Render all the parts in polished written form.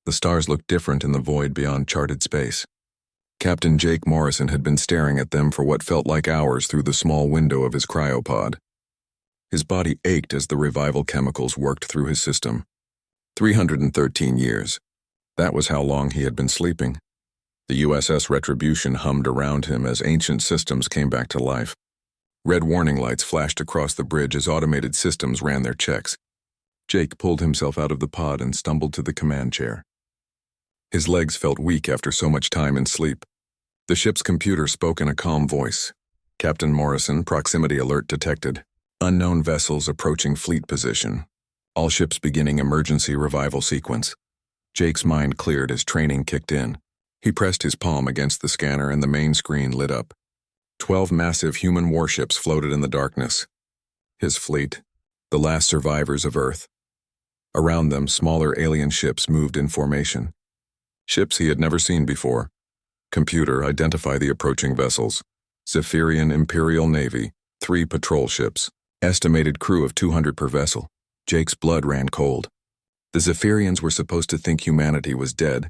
The stars looked different in the void beyond charted space. Captain Jake Morrison had been staring at them for what felt like hours through the small window of his cryopod. His body ached as the revival chemicals worked through his system. 313 years. That was how long he had been sleeping. The USS Retribution hummed around him as ancient systems came back to life. Red warning lights flashed across the bridge as automated systems ran their checks. Jake pulled himself out of the pod and stumbled to the command chair. His legs felt weak after so much time in sleep. The ship's computer spoke in a calm voice. Captain Morrison, proximity alert detected. Unknown vessels approaching fleet position. All ships beginning emergency revival sequence. Jake's mind cleared as training kicked in. He pressed his palm against the scanner and the main screen lit up. 12 massive human warships floated in the darkness. His fleet, the last survivors of Earth. Around them, smaller alien ships moved in formation. Ships he had never seen before. Computer, identify the approaching vessels. Zephyrian Imperial Navy, 3 patrol ships. Estimated crew of 200 per vessel. Jake's blood ran cold. The Zephyrians were supposed to think humanity was dead.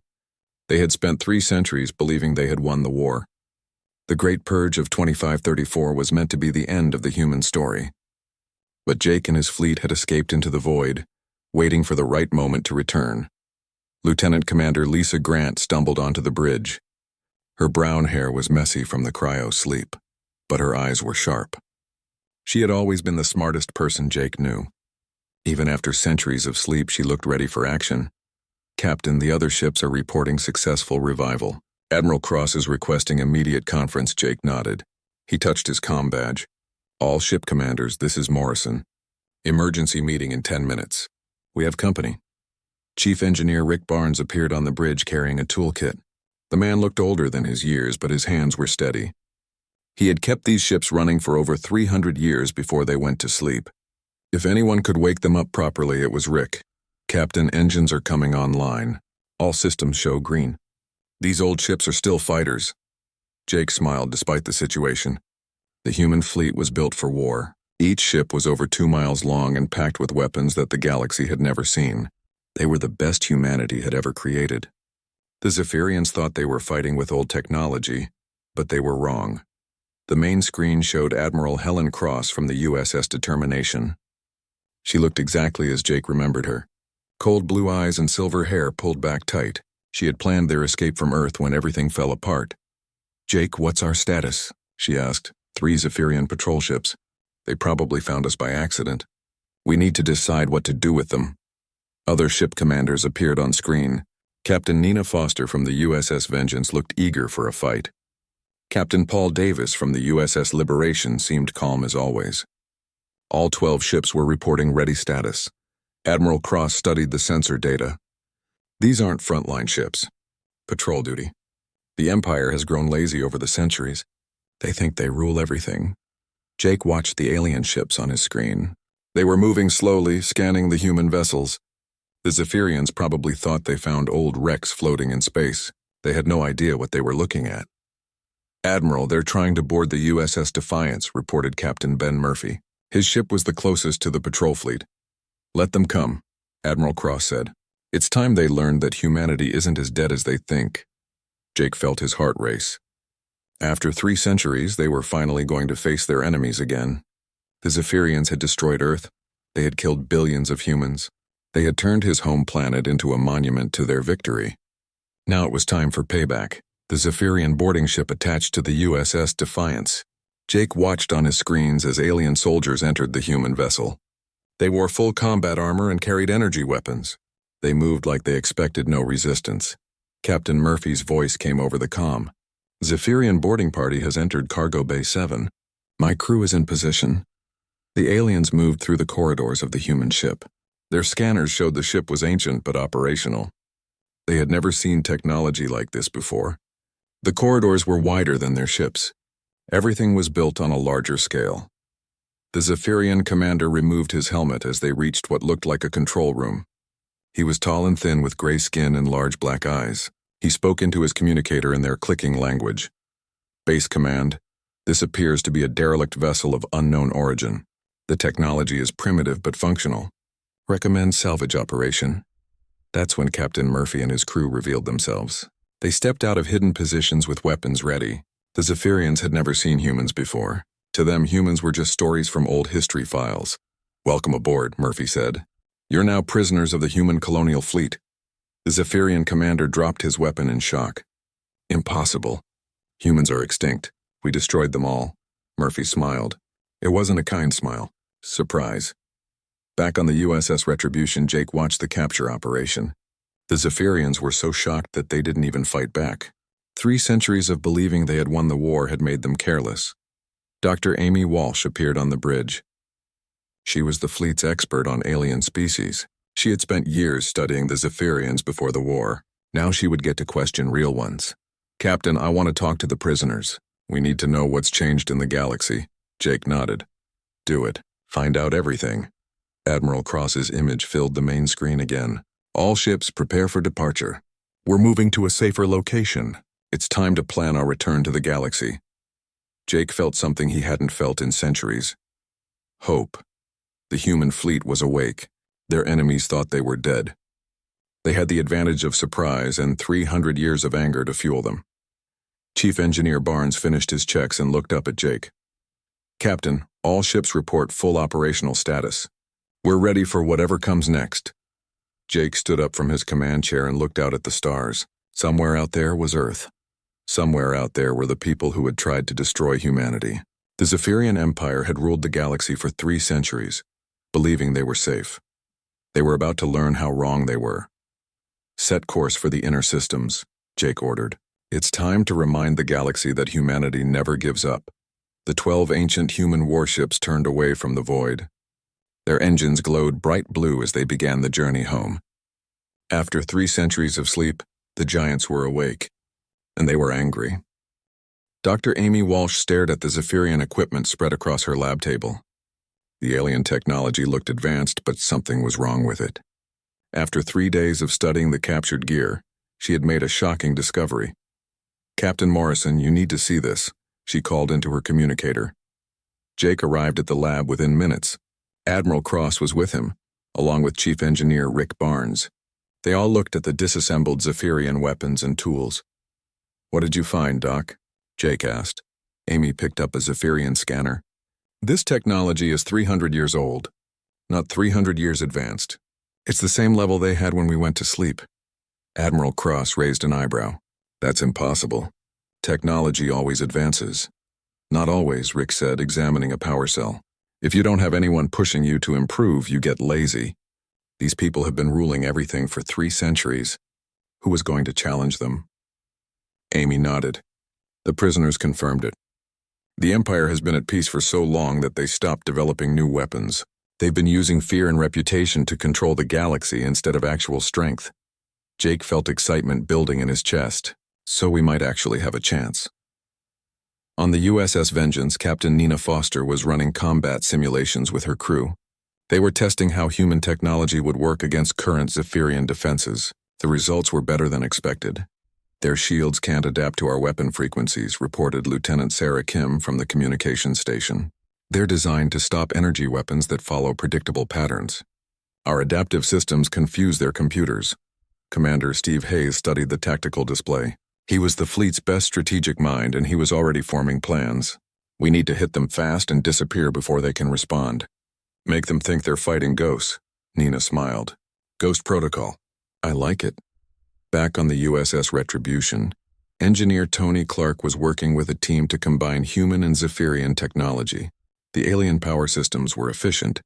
They had spent 3 centuries believing they had won the war. The Great Purge of 2534 was meant to be the end of the human story. But Jake and his fleet had escaped into the void, waiting for the right moment to return. Lieutenant Commander Lisa Grant stumbled onto the bridge. Her brown hair was messy from the cryo sleep, but her eyes were sharp. She had always been the smartest person Jake knew. Even after centuries of sleep, she looked ready for action. Captain, the other ships are reporting successful revival. Admiral Cross is requesting immediate conference. Jake nodded. He touched his comm badge. All ship commanders, this is Morrison. Emergency meeting in 10 minutes. We have company. Chief Engineer Rick Barnes appeared on the bridge carrying a toolkit. The man looked older than his years, but his hands were steady. He had kept these ships running for over 300 years before they went to sleep. If anyone could wake them up properly, it was Rick. Captain, engines are coming online. All systems show green. These old ships are still fighters. Jake smiled despite the situation. The human fleet was built for war. Each ship was over 2 miles long and packed with weapons that the galaxy had never seen. They were the best humanity had ever created. The Zephyrians thought they were fighting with old technology, but they were wrong. The main screen showed Admiral Helen Cross from the USS Determination. She looked exactly as Jake remembered her. Cold blue eyes and silver hair pulled back tight. She had planned their escape from Earth when everything fell apart. "Jake, what's our status?" she asked. 3 Zephyrian patrol ships. They probably found us by accident. We need to decide what to do with them. Other ship commanders appeared on screen. Captain Nina Foster from the USS Vengeance looked eager for a fight. Captain Paul Davis from the USS Liberation seemed calm as always. All 12 ships were reporting ready status. Admiral Cross studied the sensor data. These aren't frontline ships. Patrol duty. The Empire has grown lazy over the centuries. They think they rule everything. Jake watched the alien ships on his screen. They were moving slowly, scanning the human vessels. The Zephyrians probably thought they found old wrecks floating in space. They had no idea what they were looking at. "Admiral, they're trying to board the USS Defiance," reported Captain Ben Murphy. His ship was the closest to the patrol fleet. "Let them come," Admiral Cross said. "It's time they learned that humanity isn't as dead as they think." Jake felt his heart race. After 3 centuries, they were finally going to face their enemies again. The Zephyrians had destroyed Earth. They had killed billions of humans. They had turned his home planet into a monument to their victory. Now it was time for payback. The Zephyrian boarding ship attached to the USS Defiance. Jake watched on his screens as alien soldiers entered the human vessel. They wore full combat armor and carried energy weapons. They moved like they expected no resistance. Captain Murphy's voice came over the comm. "Zephyrian boarding party has entered Cargo Bay 7. My crew is in position." The aliens moved through the corridors of the human ship. Their scanners showed the ship was ancient but operational. They had never seen technology like this before. The corridors were wider than their ships. Everything was built on a larger scale. The Zephyrian commander removed his helmet as they reached what looked like a control room. He was tall and thin with gray skin and large black eyes. He spoke into his communicator in their clicking language. "Base Command, this appears to be a derelict vessel of unknown origin. The technology is primitive but functional. Recommend salvage operation." That's when Captain Murphy and his crew revealed themselves. They stepped out of hidden positions with weapons ready. The Zephyrians had never seen humans before. To them, humans were just stories from old history files. "Welcome aboard," Murphy said. "You're now prisoners of the human colonial fleet." The Zephyrian commander dropped his weapon in shock. "Impossible. Humans are extinct. We destroyed them all." Murphy smiled. It wasn't a kind smile. Surprise. Back on the USS Retribution, Jake watched the capture operation. The Zephyrians were so shocked that they didn't even fight back. 3 centuries of believing they had won the war had made them careless. Dr. Amy Walsh appeared on the bridge. She was the fleet's expert on alien species. She had spent years studying the Zephyrians before the war. Now she would get to question real ones. "Captain, I want to talk to the prisoners. We need to know what's changed in the galaxy." Jake nodded. "Do it. Find out everything." Admiral Cross's image filled the main screen again. "All ships prepare for departure. We're moving to a safer location. It's time to plan our return to the galaxy." Jake felt something he hadn't felt in centuries. Hope. The human fleet was awake. Their enemies thought they were dead. They had the advantage of surprise and 300 years of anger to fuel them. Chief Engineer Barnes finished his checks and looked up at Jake. "Captain, all ships report full operational status. We're ready for whatever comes next." Jake stood up from his command chair and looked out at the stars. Somewhere out there was Earth. Somewhere out there were the people who had tried to destroy humanity. The Zephyrian Empire had ruled the galaxy for 3 centuries, believing they were safe. They were about to learn how wrong they were. "Set course for the inner systems," Jake ordered. "It's time to remind the galaxy that humanity never gives up." The 12 ancient human warships turned away from the void. Their engines glowed bright blue as they began the journey home. After 3 centuries of sleep, the giants were awake, and they were angry. Dr. Amy Walsh stared at the Zephyrian equipment spread across her lab table. The alien technology looked advanced, but something was wrong with it. After 3 days of studying the captured gear, she had made a shocking discovery. "Captain Morrison, you need to see this," she called into her communicator. Jake arrived at the lab within minutes. Admiral Cross was with him, along with Chief Engineer Rick Barnes. They all looked at the disassembled Zephyrian weapons and tools. "What did you find, Doc?" Jake asked. Amy picked up a Zephyrian scanner. "This technology is 300 years old, not 300 years advanced. It's the same level they had when we went to sleep." Admiral Cross raised an eyebrow. "That's impossible. Technology always advances." "Not always," Rick said, examining a power cell. "If you don't have anyone pushing you to improve, you get lazy. These people have been ruling everything for 3 centuries. Who was going to challenge them?" Amy nodded. The prisoners confirmed it. "The Empire has been at peace for so long that they stopped developing new weapons. They've been using fear and reputation to control the galaxy instead of actual strength." Jake felt excitement building in his chest. So we might actually have a chance. On the USS Vengeance, Captain Nina Foster was running combat simulations with her crew. They were testing how human technology would work against current Zephyrian defenses. The results were better than expected. "Their shields can't adapt to our weapon frequencies," reported Lieutenant Sarah Kim from the communications station. "They're designed to stop energy weapons that follow predictable patterns. Our adaptive systems confuse their computers." Commander Steve Hayes studied the tactical display. He was the fleet's best strategic mind, and he was already forming plans. "We need to hit them fast and disappear before they can respond. Make them think they're fighting ghosts." Nina smiled. "Ghost protocol. I like it." Back on the USS Retribution, engineer Tony Clark was working with a team to combine human and Zephyrian technology. The alien power systems were efficient,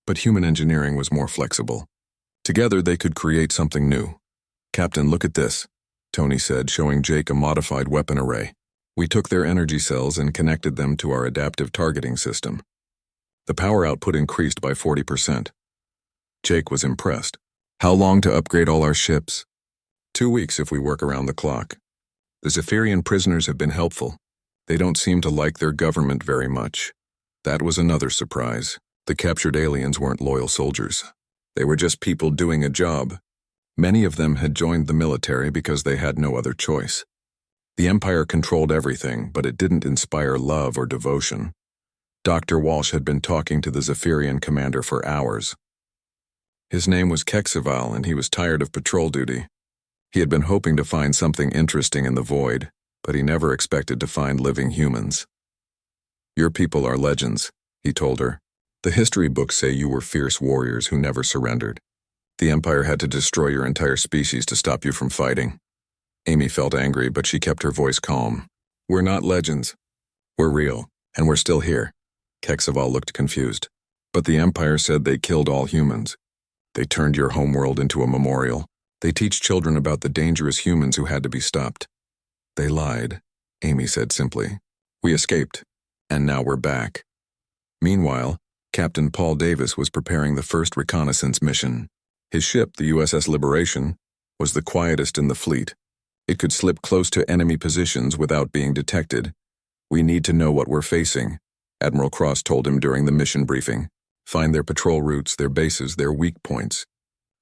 but human engineering was more flexible. Together they could create something new. "Captain, look at this," Tony said, showing Jake a modified weapon array. "We took their energy cells and connected them to our adaptive targeting system. The power output increased by 40%. Jake was impressed. "How long to upgrade all our ships?" 2 weeks if we work around the clock. The Zephyrian prisoners have been helpful. They don't seem to like their government very much." That was another surprise. The captured aliens weren't loyal soldiers. They were just people doing a job. Many of them had joined the military because they had no other choice. The Empire controlled everything, but it didn't inspire love or devotion. Dr. Walsh had been talking to the Zephyrian commander for hours. His name was Kexaval, and he was tired of patrol duty. He had been hoping to find something interesting in the void, but he never expected to find living humans. "Your people are legends," he told her. "The history books say you were fierce warriors who never surrendered. The Empire had to destroy your entire species to stop you from fighting." Amy felt angry, but she kept her voice calm. "We're not legends. We're real, and we're still here." Kexaval looked confused. "But the Empire said they killed all humans. They turned your homeworld into a memorial. They teach children about the dangerous humans who had to be stopped." "They lied," Amy said simply. "We escaped, and now we're back." Meanwhile, Captain Paul Davis was preparing the first reconnaissance mission. His ship, the USS Liberation, was the quietest in the fleet. It could slip close to enemy positions without being detected. "We need to know what we're facing," Admiral Cross told him during the mission briefing. "Find their patrol routes, their bases, their weak points.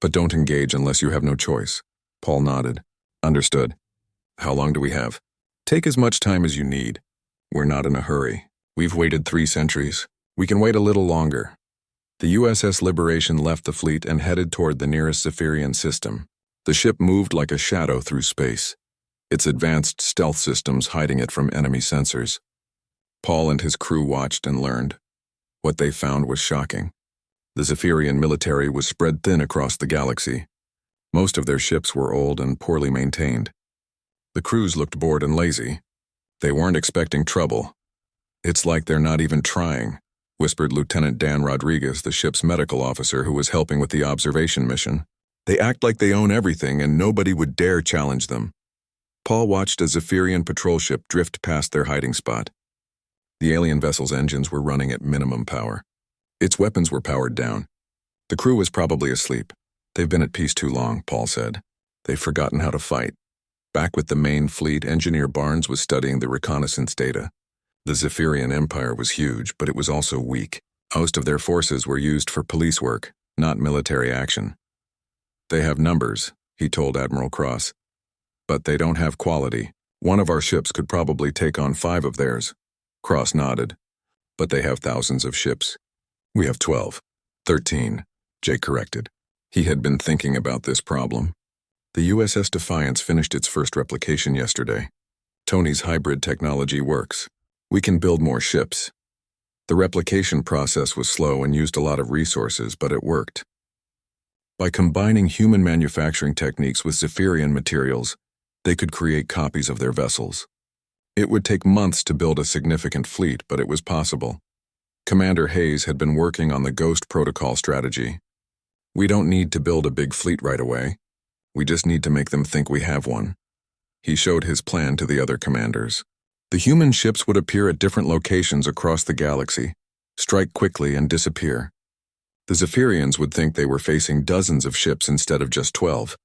But don't engage unless you have no choice." Paul nodded. "Understood. How long do we have?" "Take as much time as you need. We're not in a hurry. We've waited 3 centuries. We can wait a little longer." The USS Liberation left the fleet and headed toward the nearest Zephyrian system. The ship moved like a shadow through space, its advanced stealth systems hiding it from enemy sensors. Paul and his crew watched and learned. What they found was shocking. The Zephyrian military was spread thin across the galaxy. Most of their ships were old and poorly maintained. The crews looked bored and lazy. They weren't expecting trouble. "It's like they're not even trying," whispered Lieutenant Dan Rodriguez, the ship's medical officer who was helping with the observation mission. "They act like they own everything and nobody would dare challenge them." Paul watched a Zephyrian patrol ship drift past their hiding spot. The alien vessel's engines were running at minimum power. Its weapons were powered down. The crew was probably asleep. "They've been at peace too long," Paul said. "They've forgotten how to fight." Back with the main fleet, Engineer Barnes was studying the reconnaissance data. The Zephyrian Empire was huge, but it was also weak. Most of their forces were used for police work, not military action. "They have numbers," he told Admiral Cross. "But they don't have quality. One of our ships could probably take on 5 of theirs." Cross nodded. "But they have thousands of ships." "We have 12. 13, Jake corrected. He had been thinking about this problem. The USS Defiance finished its first replication yesterday. Tony's hybrid technology works. We can build more ships. The replication process was slow and used a lot of resources, but it worked. By combining human manufacturing techniques with Zephyrian materials, they could create copies of their vessels. It would take months to build a significant fleet, but it was possible. Commander Hayes had been working on the Ghost Protocol strategy. "We don't need to build a big fleet right away. We just need to make them think we have one." He showed his plan to the other commanders. The human ships would appear at different locations across the galaxy, strike quickly and disappear. The Zephyrians would think they were facing dozens of ships instead of just 12.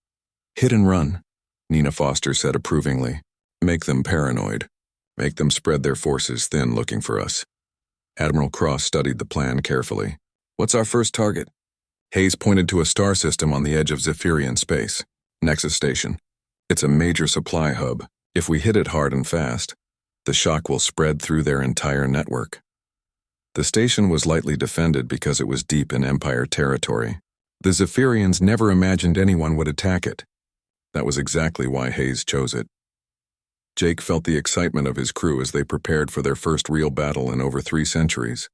"Hit and run," Nina Foster said approvingly. "Make them paranoid. Make them spread their forces thin looking for us." Admiral Cross studied the plan carefully. "What's our first target?" Hayes pointed to a star system on the edge of Zephyrian space. "Nexus Station. It's a major supply hub. If we hit it hard and fast, the shock will spread through their entire network." The station was lightly defended because it was deep in Empire territory. The Zephyrians never imagined anyone would attack it. That was exactly why Hayes chose it. Jake felt the excitement of his crew as they prepared for their first real battle in over 3 centuries.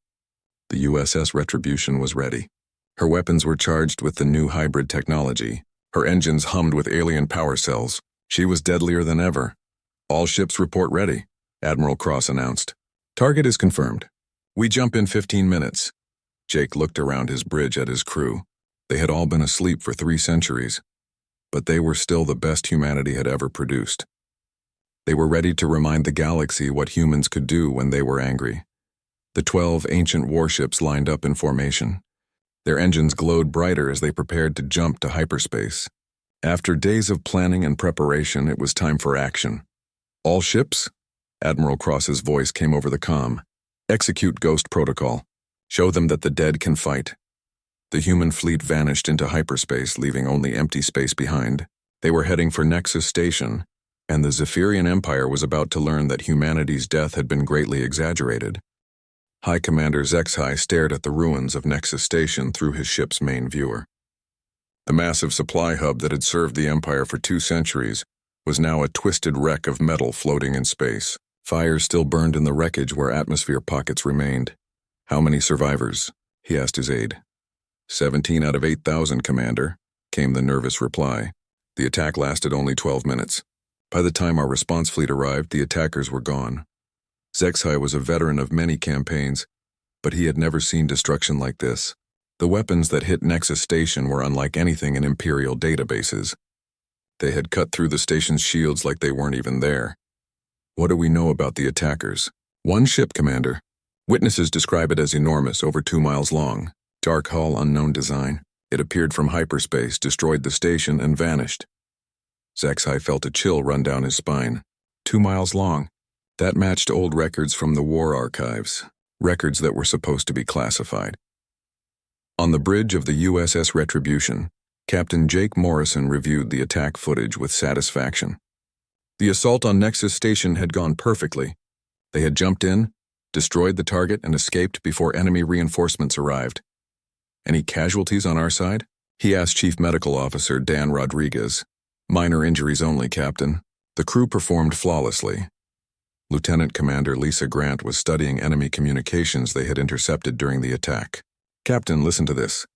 The USS Retribution was ready. Her weapons were charged with the new hybrid technology. Her engines hummed with alien power cells. She was deadlier than ever. "All ships report ready," Admiral Cross announced. "Target is confirmed. We jump in 15 minutes." Jake looked around his bridge at his crew. They had all been asleep for 3 centuries, but they were still the best humanity had ever produced. They were ready to remind the galaxy what humans could do when they were angry. The 12 ancient warships lined up in formation. Their engines glowed brighter as they prepared to jump to hyperspace. After days of planning and preparation, it was time for action. "All ships?" Admiral Cross's voice came over the comm. "Execute Ghost Protocol. Show them that the dead can fight." The human fleet vanished into hyperspace, leaving only empty space behind. They were heading for Nexus Station, and the Zephyrian Empire was about to learn that humanity's death had been greatly exaggerated. High Commander Zexhai stared at the ruins of Nexus Station through his ship's main viewer. The massive supply hub that had served the Empire for 2 centuries was now a twisted wreck of metal floating in space. Fires still burned in the wreckage where atmosphere pockets remained. "How many survivors?" he asked his aide. 17 out of 8,000, Commander," came the nervous reply. The attack lasted only 12 minutes. By the time our response fleet arrived, the attackers were gone. Zexai was a veteran of many campaigns, but he had never seen destruction like this. The weapons that hit Nexus Station were unlike anything in Imperial databases. They had cut through the station's shields like they weren't even there. "What do we know about the attackers?" "One ship, Commander. Witnesses describe it as enormous, over 2 miles long. Dark hull, unknown design. It appeared from hyperspace, destroyed the station, and vanished." Zexai felt a chill run down his spine. 2 miles long. That matched old records from the war archives, records that were supposed to be classified. On the bridge of the USS Retribution, Captain Jake Morrison reviewed the attack footage with satisfaction. The assault on Nexus Station had gone perfectly. They had jumped in, destroyed the target, and escaped before enemy reinforcements arrived. "Any casualties on our side?" he asked Chief Medical Officer Dan Rodriguez. "Minor injuries only, Captain. The crew performed flawlessly." Lieutenant Commander Lisa Grant was studying enemy communications they had intercepted during the attack. "Captain, listen to this."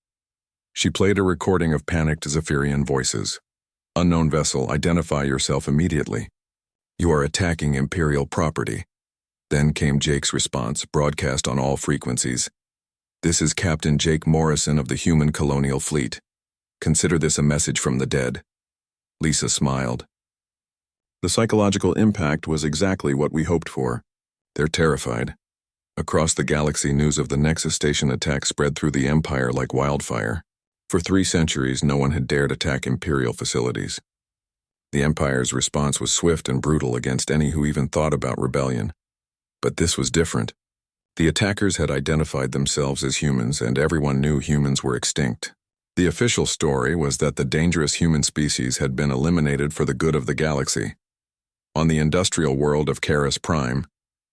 She played a recording of panicked Zephyrian voices. "Unknown vessel, identify yourself immediately. You are attacking Imperial property." Then came Jake's response, broadcast on all frequencies. "This is Captain Jake Morrison of the Human Colonial Fleet. Consider this a message from the dead." Lisa smiled. "The psychological impact was exactly what we hoped for. They're terrified." Across the galaxy, news of the Nexus Station attack spread through the Empire like wildfire. For 3 centuries, no one had dared attack Imperial facilities. The Empire's response was swift and brutal against any who even thought about rebellion. But this was different. The attackers had identified themselves as humans, and everyone knew humans were extinct. The official story was that the dangerous human species had been eliminated for the good of the galaxy. On the industrial world of Karis Prime,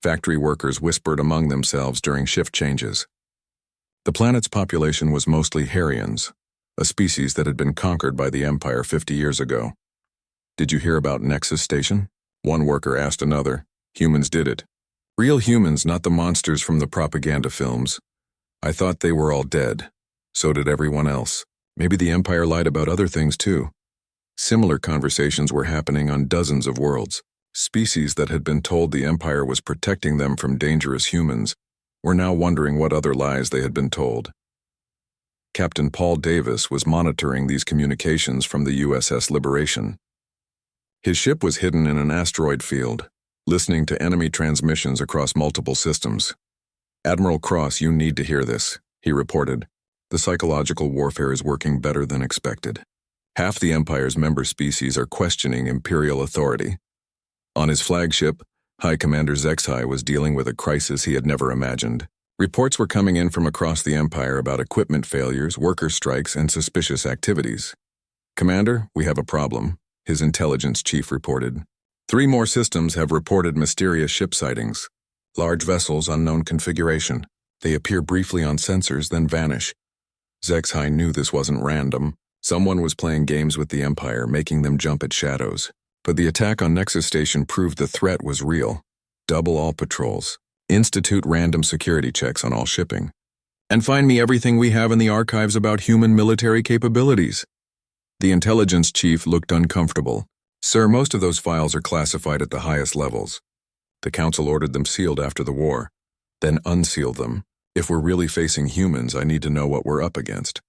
factory workers whispered among themselves during shift changes. The planet's population was mostly Harians, a species that had been conquered by the Empire 50 years ago. "Did you hear about Nexus Station?" one worker asked another. "Humans did it. Real humans, not the monsters from the propaganda films. I thought they were all dead. So did everyone else. Maybe the Empire lied about other things too." Similar conversations were happening on dozens of worlds. Species that had been told the Empire was protecting them from dangerous humans were now wondering what other lies they had been told. Captain Paul Davis was monitoring these communications from the USS Liberation. His ship was hidden in an asteroid field, listening to enemy transmissions across multiple systems. "Admiral Cross, you need to hear this," he reported. "The psychological warfare is working better than expected. Half the Empire's member species are questioning Imperial authority." On his flagship, High Commander Zexai was dealing with a crisis he had never imagined. Reports were coming in from across the Empire about equipment failures, worker strikes, and suspicious activities. "Commander, we have a problem," his intelligence chief reported. 3 more systems have reported mysterious ship sightings. Large vessels, unknown configuration. They appear briefly on sensors, then vanish. Zexai knew this wasn't random. Someone was playing games with the Empire, making them jump at shadows. But the attack on Nexus Station proved the threat was real. Double all patrols. Institute random security checks on all shipping. And find me everything we have in the archives about human military capabilities. The intelligence chief looked uncomfortable. "Sir, most of those files are classified at the highest levels. The Council ordered them sealed after the war. Then unsealed them. If we're really facing humans, I need to know what we're up against."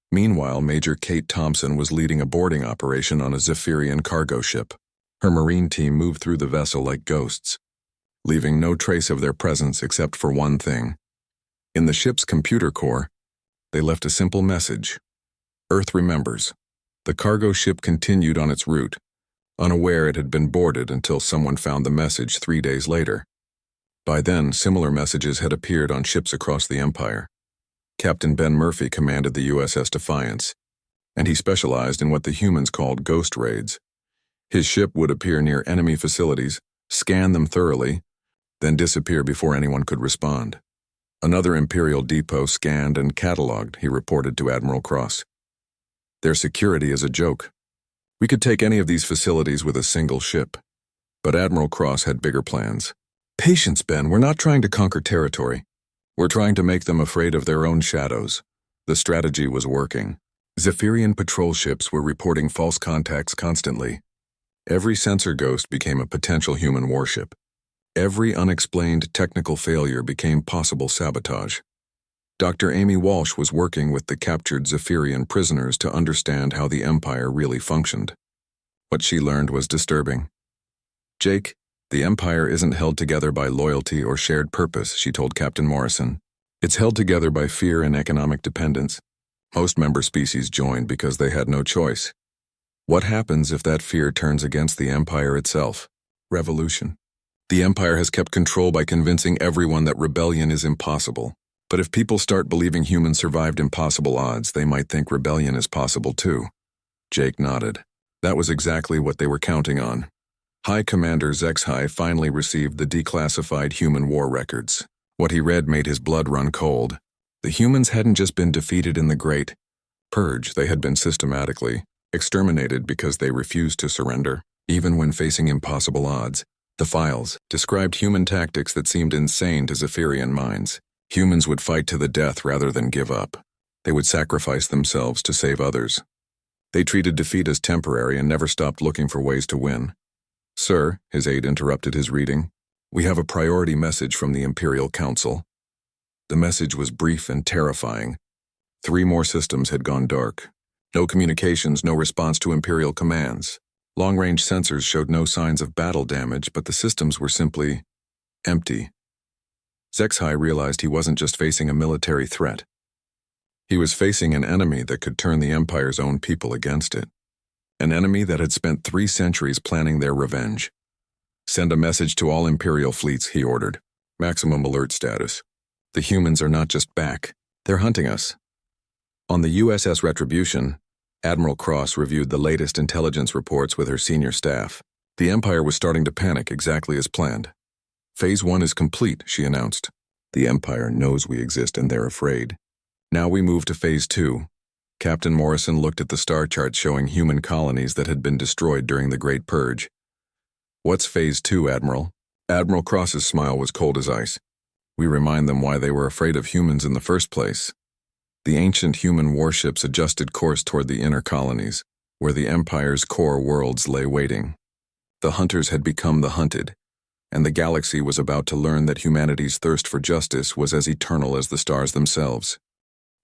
Meanwhile, Major Kate Thompson was leading a boarding operation on a Zephyrian cargo ship. Her marine team moved through the vessel like ghosts, leaving no trace of their presence except for one thing. In the ship's computer core, they left a simple message. "Earth remembers." The cargo ship continued on its route, unaware it had been boarded until someone found the message 3 days later. By then, similar messages had appeared on ships across the Empire. Captain Ben Murphy commanded the USS Defiance, and he specialized in what the humans called ghost raids. His ship would appear near enemy facilities, scan them thoroughly, then disappear before anyone could respond. Another Imperial depot scanned and cataloged, he reported to Admiral Cross. Their security is a joke. We could take any of these facilities with a single ship. But Admiral Cross had bigger plans. Patience, Ben, we're not trying to conquer territory. We're trying to make them afraid of their own shadows. The strategy was working. Zephyrian patrol ships were reporting false contacts constantly. Every sensor ghost became a potential human warship. Every unexplained technical failure became possible sabotage. Dr. Amy Walsh was working with the captured Zephyrian prisoners to understand how the Empire really functioned. What she learned was disturbing. Jake, the Empire isn't held together by loyalty or shared purpose, she told Captain Morrison. It's held together by fear and economic dependence. Most member species joined because they had no choice. What happens if that fear turns against the Empire itself? Revolution. The Empire has kept control by convincing everyone that rebellion is impossible. But if people start believing humans survived impossible odds, they might think rebellion is possible too. Jake nodded. That was exactly what they were counting on. High Commander HFY finally received the declassified human war records. What he read made his blood run cold. The humans hadn't just been defeated in the Great Purge, they had been systematically exterminated because they refused to surrender, even when facing impossible odds. The files described human tactics that seemed insane to Zephyrian minds. Humans would fight to the death rather than give up. They would sacrifice themselves to save others. They treated defeat as temporary and never stopped looking for ways to win. Sir, his aide interrupted his reading, we have a priority message from the Imperial Council. The message was brief and terrifying. 3 more systems had gone dark. No communications, no response to Imperial commands. Long-range sensors showed no signs of battle damage, but the systems were simply empty. HFY realized he wasn't just facing a military threat. He was facing an enemy that could turn the Empire's own people against it. An enemy that had spent 3 centuries planning their revenge. Send a message to all Imperial fleets, he ordered. Maximum alert status. The humans are not just back, they're hunting us. On the USS Retribution, Admiral Cross reviewed the latest intelligence reports with her senior staff. The Empire was starting to panic exactly as planned. Phase 1 is complete, she announced. The Empire knows we exist and they're afraid. Now we move to Phase 2. Captain Morrison looked at the star chart showing human colonies that had been destroyed during the Great Purge. What's Phase 2, Admiral? Admiral Cross's smile was cold as ice. We remind them why they were afraid of humans in the first place. The ancient human warships adjusted course toward the inner colonies, where the Empire's core worlds lay waiting. The hunters had become the hunted, and the galaxy was about to learn that humanity's thirst for justice was as eternal as the stars themselves.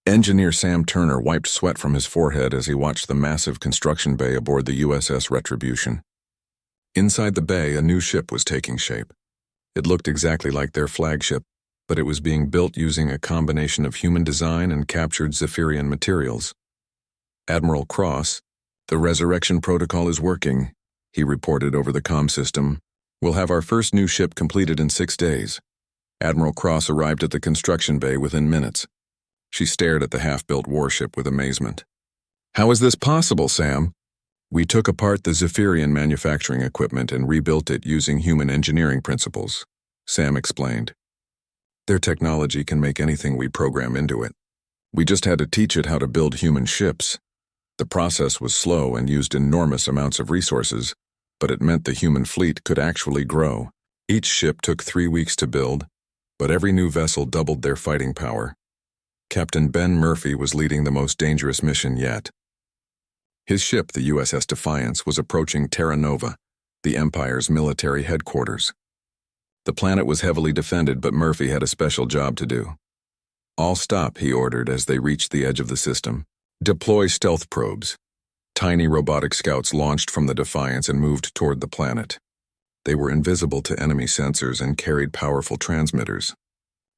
Engineer Sam Turner wiped sweat from his forehead as he watched the massive construction bay aboard the USS Retribution. Inside the bay, a new ship was taking shape. It looked exactly like their flagship, but it was being built using a combination of human design and captured Zephyrian materials. Admiral Cross, the resurrection protocol is working, he reported over the comm system. We'll have our first new ship completed in 6 days. Admiral Cross arrived at the construction bay within minutes. She stared at the half-built warship with amazement. How is this possible, Sam? We took apart the Zephyrian manufacturing equipment and rebuilt it using human engineering principles, Sam explained. Their technology can make anything we program into it. We just had to teach it how to build human ships. The process was slow and used enormous amounts of resources, but it meant the human fleet could actually grow. Each ship took 3 weeks to build, but every new vessel doubled their fighting power. Captain Ben Murphy was leading the most dangerous mission yet. His ship, the USS Defiance, was approaching Terra Nova, the Empire's military headquarters. The planet was heavily defended, but Murphy had a special job to do. All stop, he ordered as they reached the edge of the system. Deploy stealth probes. Tiny robotic scouts launched from the Defiance and moved toward the planet. They were invisible to enemy sensors and carried powerful transmitters.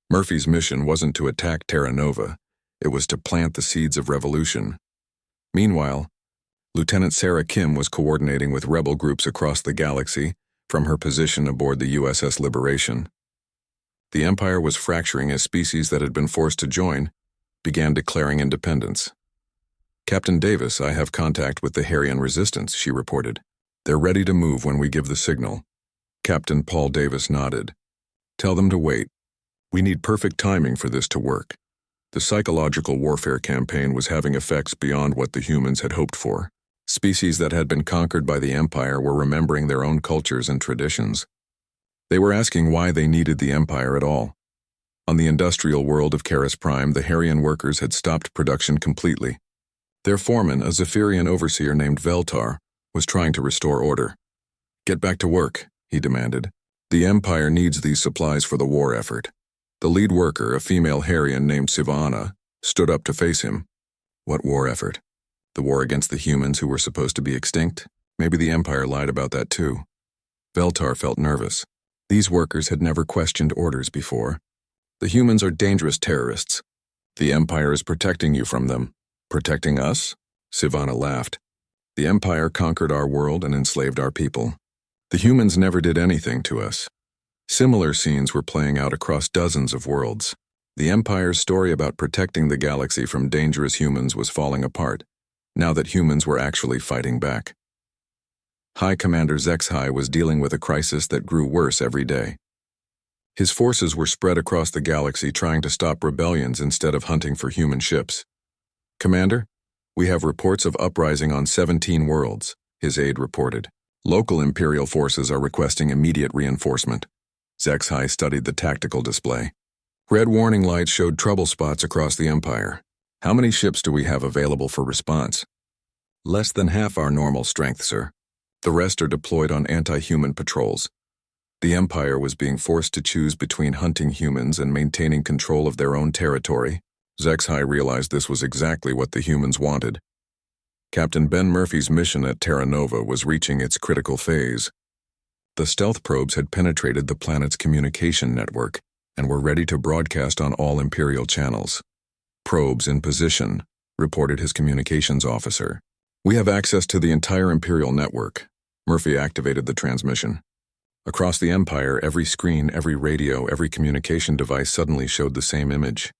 Murphy's mission wasn't to attack Terra Nova, it was to plant the seeds of revolution. Meanwhile, Lieutenant Sarah Kim was coordinating with rebel groups across the galaxy from her position aboard the USS Liberation. The Empire was fracturing as species that had been forced to join began declaring independence. Captain Davis, I have contact with the Harrian Resistance, she reported. They're ready to move when we give the signal. Captain Paul Davis nodded. Tell them to wait. We need perfect timing for this to work. The psychological warfare campaign was having effects beyond what the humans had hoped for. Species that had been conquered by the Empire were remembering their own cultures and traditions. They were asking why they needed the Empire at all. On the industrial world of Karis Prime, the Harian workers had stopped production completely. Their foreman, a Zephyrian overseer named Veltar, was trying to restore order. "Get back to work," he demanded. "The Empire needs these supplies for the war effort." The lead worker, a female Harian named Sivana, stood up to face him. What war effort? The war against the humans who were supposed to be extinct? Maybe the Empire lied about that too. Veltar felt nervous. These workers had never questioned orders before. The humans are dangerous terrorists. The Empire is protecting you from them. Protecting us? Sivana laughed. The Empire conquered our world and enslaved our people. The humans never did anything to us. Similar scenes were playing out across dozens of worlds. The Empire's story about protecting the galaxy from dangerous humans was falling apart, now that humans were actually fighting back. High Commander Zexhai was dealing with a crisis that grew worse every day. His forces were spread across the galaxy trying to stop rebellions instead of hunting for human ships. "Commander, we have reports of uprising on 17 worlds," his aide reported. "Local Imperial forces are requesting immediate reinforcement." Zexhai studied the tactical display. Red warning lights showed trouble spots across the Empire. "How many ships do we have available for response?" "Less than half our normal strength, sir. The rest are deployed on anti-human patrols." The Empire was being forced to choose between hunting humans and maintaining control of their own territory. Zexhai realized this was exactly what the humans wanted. Captain Ben Murphy's mission at Terra Nova was reaching its critical phase. The stealth probes had penetrated the planet's communication network and were ready to broadcast on all Imperial channels. "Probes in position," reported his communications officer. "We have access to the entire Imperial network." Murphy activated the transmission. Across the Empire, every screen, every radio, every communication device suddenly showed the same image.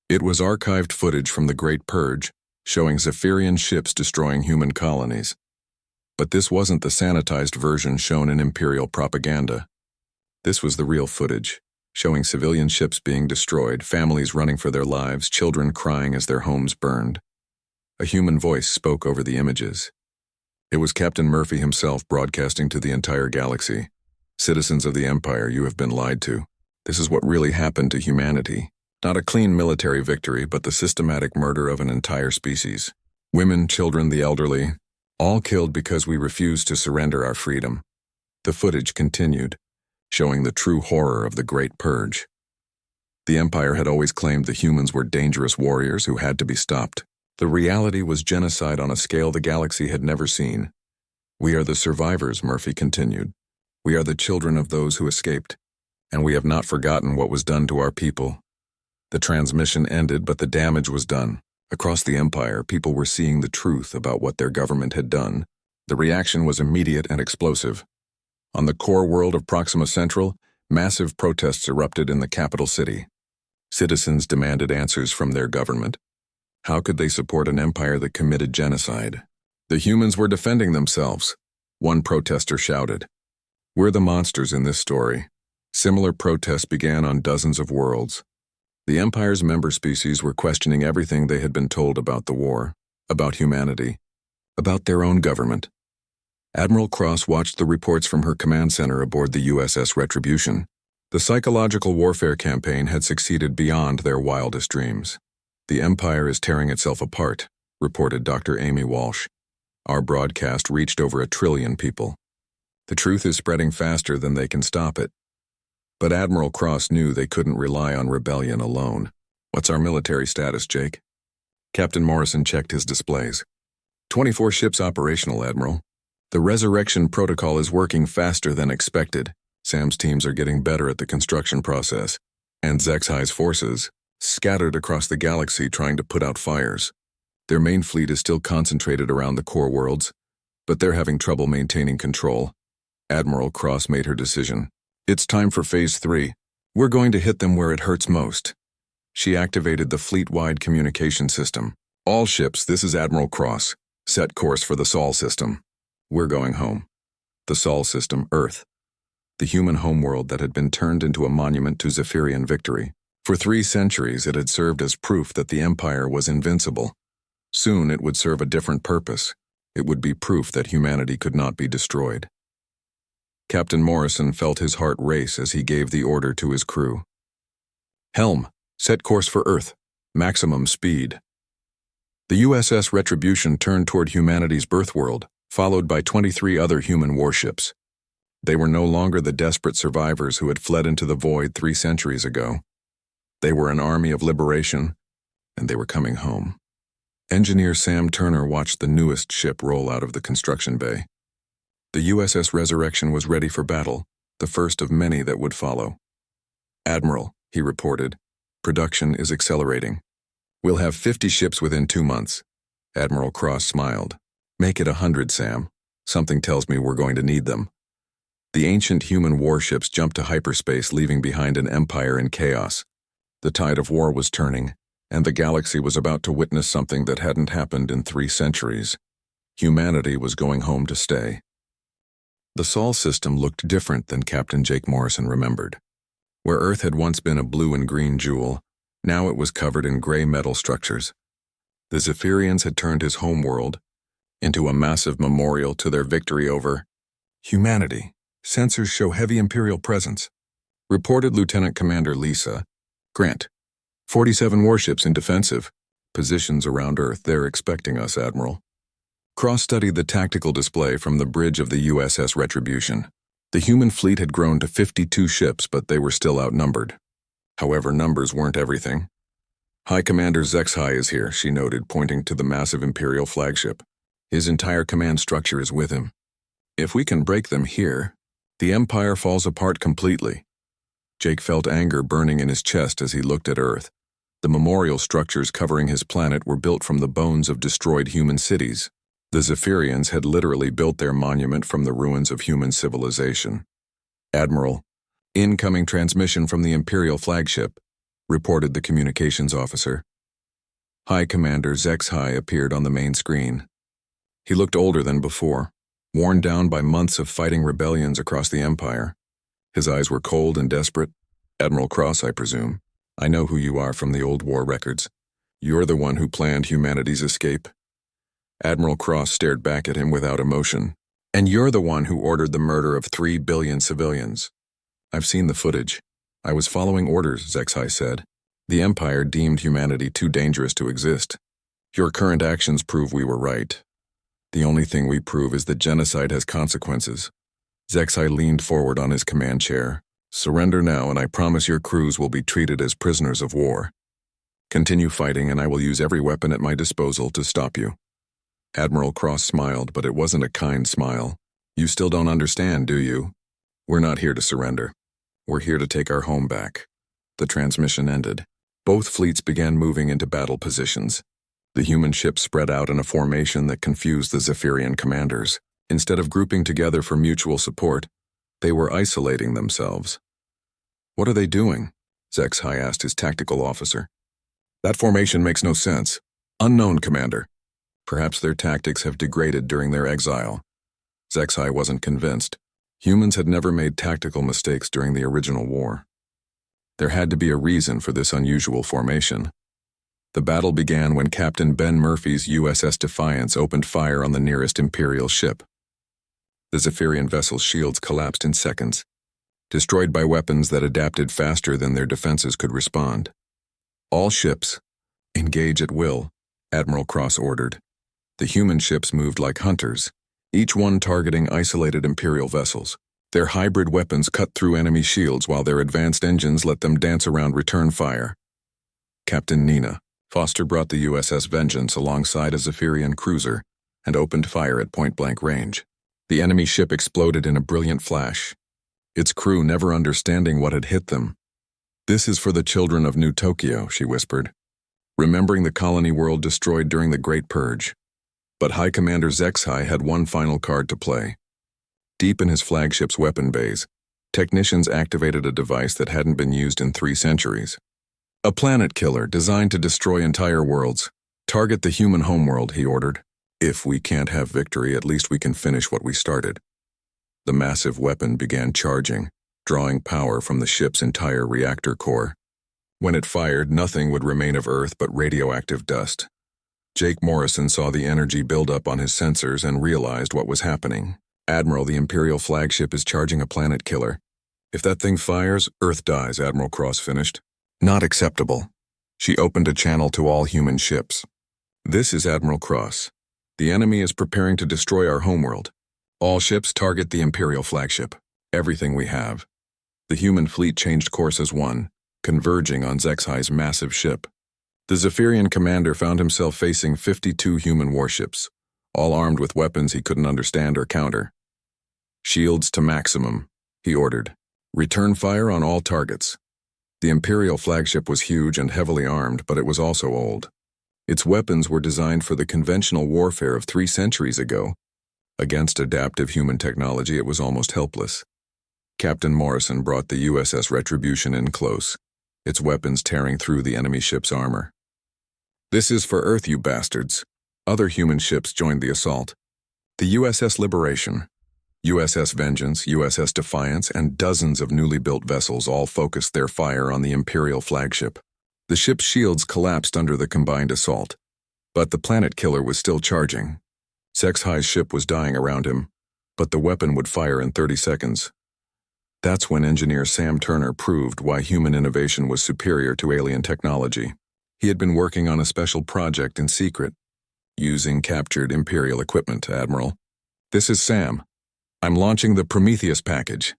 It was archived footage from the Great Purge, showing Zephyrian ships destroying human colonies. But this wasn't the sanitized version shown in Imperial propaganda. This was the real footage, showing civilian ships being destroyed, families running for their lives, children crying as their homes burned. A human voice spoke over the images. It was Captain Murphy himself broadcasting to the entire galaxy. "Citizens of the Empire, you have been lied to. This is what really happened to humanity. Not a clean military victory, but the systematic murder of an entire species. Women, children, the elderly, all killed because we refused to surrender our freedom." The footage continued, showing the true horror of the Great Purge. The Empire had always claimed the humans were dangerous warriors who had to be stopped. The reality was genocide on a scale the galaxy had never seen. "We are the survivors," Murphy continued. "We are the children of those who escaped, and we have not forgotten what was done to our people." The transmission ended, but the damage was done. Across the Empire, people were seeing the truth about what their government had done. The reaction was immediate and explosive. On the core world of Proxima Central, massive protests erupted in the capital city. Citizens demanded answers from their government. How could they support an empire that committed genocide? The humans were defending themselves. One protester shouted, "We're the monsters in this story." Similar protests began on dozens of worlds. The Empire's member species were questioning everything they had been told about the war, about humanity, about their own government. Admiral Cross watched the reports from her command center aboard the USS Retribution. The psychological warfare campaign had succeeded beyond their wildest dreams. "The Empire is tearing itself apart," reported Dr. Amy Walsh. "Our broadcast reached over 1 trillion people. The truth is spreading faster than they can stop it." But Admiral Cross knew they couldn't rely on rebellion alone. "What's our military status, Jake?" Captain Morrison checked his displays. 24 ships operational, Admiral. The resurrection protocol is working faster than expected. Sam's teams are getting better at the construction process. And Zexhai's forces, scattered across the galaxy trying to put out fires. Their main fleet is still concentrated around the core worlds, but they're having trouble maintaining control. Admiral Cross made her decision. "It's time for Phase 3. We're going to hit them where it hurts most." She activated the fleet-wide communication system. "All ships, this is Admiral Cross. Set course for the Sol system. We're going home." The Sol system, Earth. The human homeworld that had been turned into a monument to Zephyrian victory. For 3 centuries, it had served as proof that the Empire was invincible. Soon it would serve a different purpose. It would be proof that humanity could not be destroyed. Captain Morrison felt his heart race as he gave the order to his crew. Helm, set course for Earth. Maximum speed. The USS Retribution turned toward humanity's birthworld, followed by 23 other human warships. They were no longer the desperate survivors who had fled into the void 3 centuries ago. They were an army of liberation, and they were coming home. Engineer Sam Turner watched the newest ship roll out of the construction bay. The USS Resurrection was ready for battle, the first of many that would follow. "Admiral," he reported, "production is accelerating. We'll have 50 ships within 2 months." Admiral Cross smiled. "Make it 100, Sam. Something tells me we're going to need them." The ancient human warships jumped to hyperspace, leaving behind an empire in chaos. The tide of war was turning, and the galaxy was about to witness something that hadn't happened in 3 centuries. Humanity was going home to stay. The Sol system looked different than Captain Jake Morrison remembered. Where Earth had once been a blue and green jewel, now it was covered in gray metal structures. The Zephyrians had turned his homeworld into a massive memorial to their victory over humanity. Sensors show heavy Imperial presence. Reported Lieutenant Commander Lisa Grant. 47 warships in defensive positions around Earth. They're expecting us, Admiral. Cross studied the tactical display from the bridge of the USS Retribution. The human fleet had grown to 52 ships, but they were still outnumbered. However, numbers weren't everything. "High Commander Zexhai is here," she noted, pointing to the massive Imperial flagship. "His entire command structure is with him. If we can break them here, the Empire falls apart completely." Jake felt anger burning in his chest as he looked at Earth. The memorial structures covering his planet were built from the bones of destroyed human cities. The Zephyrians had literally built their monument from the ruins of human civilization. "Admiral, incoming transmission from the Imperial flagship," reported the communications officer. High Commander Zexhai appeared on the main screen. He looked older than before, worn down by months of fighting rebellions across the Empire. His eyes were cold and desperate. "Admiral Cross, I presume. I know who you are from the old war records. You're the one who planned humanity's escape." Admiral Cross stared back at him without emotion. "And you're the one who ordered the murder of 3 billion civilians." "I've seen the footage. I was following orders," Zexhai said. "The Empire deemed humanity too dangerous to exist. Your current actions prove we were right. The only thing we prove is that genocide has consequences." Zexhai leaned forward on his command chair. "Surrender now, and I promise your crews will be treated as prisoners of war. Continue fighting, and I will use every weapon at my disposal to stop you." Admiral Cross smiled, but it wasn't a kind smile. "You still don't understand, do you? We're not here to surrender. We're here to take our home back." The transmission ended. Both fleets began moving into battle positions. The human ships spread out in a formation that confused the Zephyrian commanders. Instead of grouping together for mutual support, they were isolating themselves. "What are they doing?" Zexhai asked his tactical officer. "That formation makes no sense. Unknown, Commander. Perhaps their tactics have degraded during their exile." Zexhai wasn't convinced. Humans had never made tactical mistakes during the original war. There had to be a reason for this unusual formation. The battle began when Captain Ben Murphy's USS Defiance opened fire on the nearest Imperial ship. The Zephyrian vessel's shields collapsed in seconds, destroyed by weapons that adapted faster than their defenses could respond. "All ships, engage at will," Admiral Cross ordered. The human ships moved like hunters, each one targeting isolated Imperial vessels. Their hybrid weapons cut through enemy shields while their advanced engines let them dance around return fire. Captain Nina Foster brought the USS Vengeance alongside a Zephyrian cruiser and opened fire at point-blank range. The enemy ship exploded in a brilliant flash, its crew never understanding what had hit them. "This is for the children of New Tokyo," she whispered, remembering the colony world destroyed during the Great Purge. But High Commander Zexhai had one final card to play. Deep in his flagship's weapon bays, technicians activated a device that hadn't been used in 3 centuries. A planet killer designed to destroy entire worlds. "Target the human homeworld," he ordered. "If we can't have victory, at least we can finish what we started." The massive weapon began charging, drawing power from the ship's entire reactor core. When it fired, nothing would remain of Earth but radioactive dust. Jake Morrison saw the energy build up on his sensors and realized what was happening. Admiral, the Imperial flagship is charging a planet killer. If that thing fires, Earth dies, Admiral Cross finished. Not acceptable. She opened a channel to all human ships. This is Admiral Cross. The enemy is preparing to destroy our homeworld. All ships target the Imperial flagship. Everything we have. The human fleet changed course as one, converging on Zexhi's massive ship. The Zephyrian commander found himself facing 52 human warships, all armed with weapons he couldn't understand or counter. Shields to maximum, he ordered. Return fire on all targets. The Imperial flagship was huge and heavily armed, but it was also old. Its weapons were designed for the conventional warfare of 3 centuries ago. Against adaptive human technology, it was almost helpless. Captain Morrison brought the USS Retribution in close, its weapons tearing through the enemy ship's armor. This is for Earth, you bastards. Other human ships joined the assault. The USS Liberation, USS Vengeance, USS Defiance, and dozens of newly built vessels all focused their fire on the Imperial flagship. The ship's shields collapsed under the combined assault, but the planet killer was still charging. Zexhi's ship was dying around him, but the weapon would fire in 30 seconds. That's when engineer Sam Turner proved why human innovation was superior to alien technology. He had been working on a special project in secret, using captured Imperial equipment, Admiral. This is Sam. I'm launching the Prometheus package.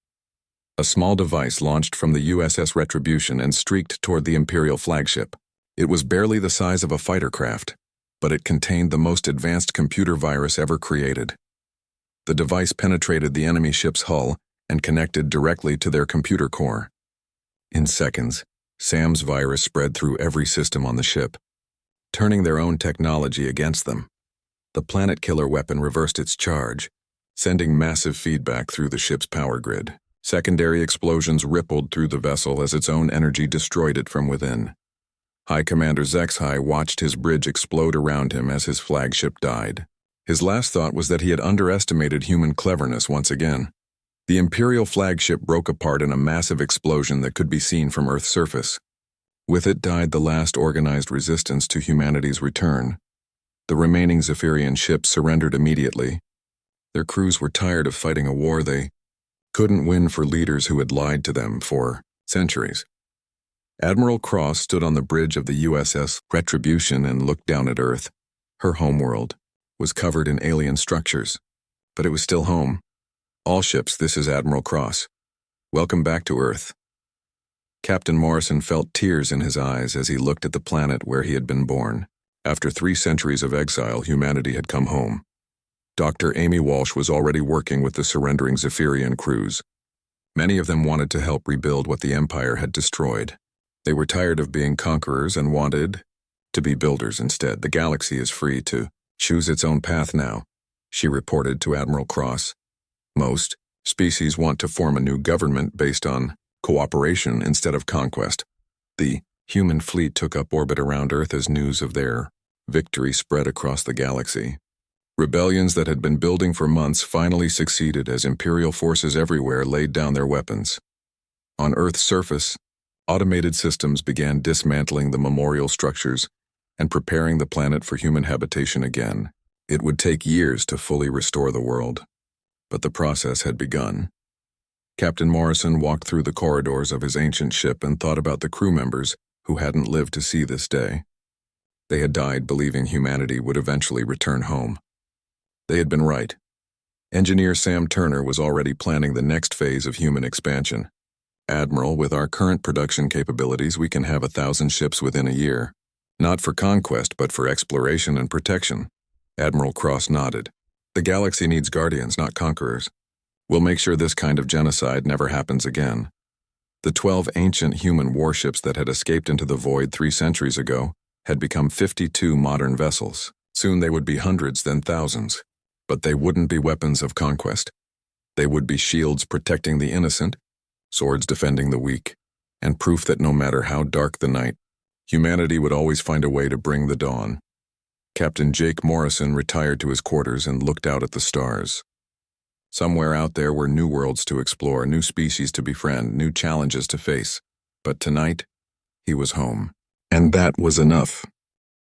A small device launched from the USS Retribution and streaked toward the Imperial flagship. It was barely the size of a fighter craft, but it contained the most advanced computer virus ever created. The device penetrated the enemy ship's hull and connected directly to their computer core. In seconds, Sam's virus spread through every system on the ship, turning their own technology against them. The planet killer weapon reversed its charge, sending massive feedback through the ship's power grid. Secondary explosions rippled through the vessel as its own energy destroyed it from within. High Commander Zexhi watched his bridge explode around him as his flagship died. His last thought was that he had underestimated human cleverness once again. The Imperial flagship broke apart in a massive explosion that could be seen from Earth's surface. With it died the last organized resistance to humanity's return. The remaining Zephyrian ships surrendered immediately. Their crews were tired of fighting a war they couldn't win for leaders who had lied to them for centuries. Admiral Cross stood on the bridge of the USS Retribution and looked down at Earth. Her homeworld was covered in alien structures, but it was still home. All ships, this is Admiral Cross. Welcome back to Earth. Captain Morrison felt tears in his eyes as he looked at the planet where he had been born. After 3 centuries of exile, humanity had come home. Dr. Amy Walsh was already working with the surrendering Zephyrian crews. Many of them wanted to help rebuild what the Empire had destroyed. They were tired of being conquerors and wanted to be builders instead. The galaxy is free to choose its own path now, she reported to Admiral Cross. Most species want to form a new government based on cooperation instead of conquest. The human fleet took up orbit around Earth as news of their victory spread across the galaxy. Rebellions that had been building for months finally succeeded as Imperial forces everywhere laid down their weapons. On Earth's surface, automated systems began dismantling the memorial structures and preparing the planet for human habitation again. It would take years to fully restore the world, but the process had begun. Captain Morrison walked through the corridors of his ancient ship and thought about the crew members who hadn't lived to see this day. They had died believing humanity would eventually return home. They had been right. Engineer Sam Turner was already planning the next phase of human expansion. Admiral, with our current production capabilities, we can have 1,000 ships within a year. Not for conquest, but for exploration and protection. Admiral Cross nodded. The galaxy needs guardians, not conquerors. We'll make sure this kind of genocide never happens again. The 12 ancient human warships that had escaped into the void 3 centuries ago had become 52 modern vessels. Soon they would be hundreds, then thousands. But they wouldn't be weapons of conquest. They would be shields protecting the innocent, swords defending the weak, and proof that no matter how dark the night, humanity would always find a way to bring the dawn. Captain Jake Morrison retired to his quarters and looked out at the stars. Somewhere out there were new worlds to explore, new species to befriend, new challenges to face. But tonight, He was home. And that was enough.